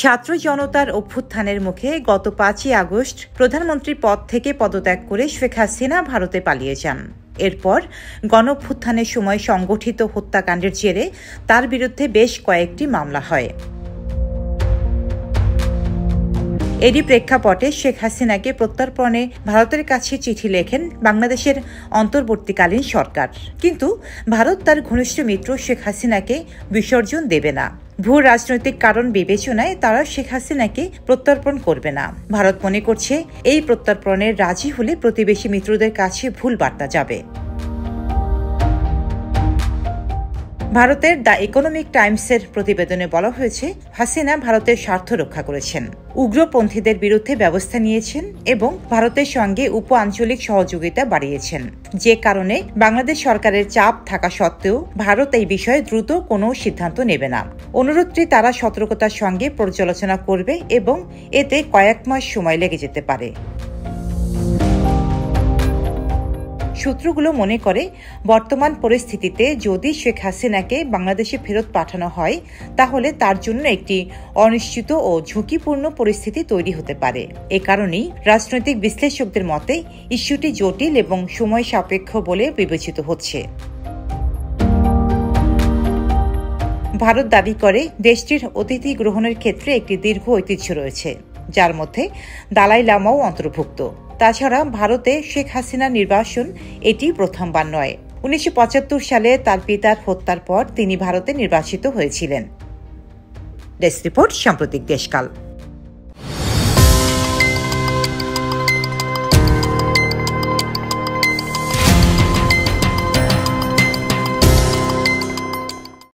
ছাত্র জনতার অভ্যুত্থানের মুখে গত 5ই আগস্ট প্রধানমন্ত্রীর পদ থেকে পদত্যাগ করে শেখ হাসিনা ভারতে পালিয়ে যান। এরপর গণঅভ্যুত্থানের সময় সংগঠিত হত্যাকাণ্ডের জেরে তার বিরুদ্ধে বেশ কয়েকটি মামলা হয়। এরই প্রেক্ষাপটে শেখ হাসিনাকে প্রত্যর্পণে ভারতের কাছে চিঠি লেখেন বাংলাদেশের অন্তর্বর্তীকালীন সরকার। কিন্তু ভারত তার ঘনিষ্ঠ মিত্র শেখ হাসিনাকে বিসর্জন দেবে না। ভূ রাজনৈতিক কারণ বিবেচনায় তারা শেখ হাসিনাকে প্রত্যর্পণ করবে না। ভারত মনে করছে এই প্রত্যর্পণের রাজি হলে প্রতিবেশী মিত্রদের কাছে ভুল বার্তা যাবে। ভারতের দ্য ইকোনমিক টাইমসের প্রতিবেদনে বলা হয়েছে, হাসিনা ভারতের স্বার্থ রক্ষা করেছেন, উগ্রপন্থীদের বিরুদ্ধে ব্যবস্থা নিয়েছেন এবং ভারতের সঙ্গে উপ আঞ্চলিক সহযোগিতা বাড়িয়েছেন, যে কারণে বাংলাদেশ সরকারের চাপ থাকা সত্ত্বেও ভারত এই বিষয়ে দ্রুত কোনো সিদ্ধান্ত নেবে না। অনুরোধটি তারা সতর্কতার সঙ্গে পর্যালোচনা করবে এবং এতে কয়েক মাস সময় লেগে যেতে পারে। সূত্রগুলো মনে করে, বর্তমান পরিস্থিতিতে যদি শেখ হাসিনাকে বাংলাদেশে ফেরত পাঠানো হয় তাহলে তার জন্য একটি অনিশ্চিত ও ঝুঁকিপূর্ণ পরিস্থিতি তৈরি হতে পারে। এ কারণেই রাজনৈতিক বিশ্লেষকদের মতে ইস্যুটি জটিল এবং সময় সাপেক্ষ বলে বিবেচিত হচ্ছে। ভারত দাবি করে দেশটির অতিথি গ্রহণের ক্ষেত্রে একটি দীর্ঘ ঐতিহ্য রয়েছে, যার মধ্যে দালাই লামাও অন্তর্ভুক্ত। তাছাড়া ভারতে শেখ হাসিনা নির্বাসন এটি প্রথমবার নয়। 1975 সালে তার পিতার হত্যার পর তিনি ভারতে নির্বাসিত হয়েছিলেন। ডেস্ক রিপোর্ট, সাম্প্রতিক দেশকাল।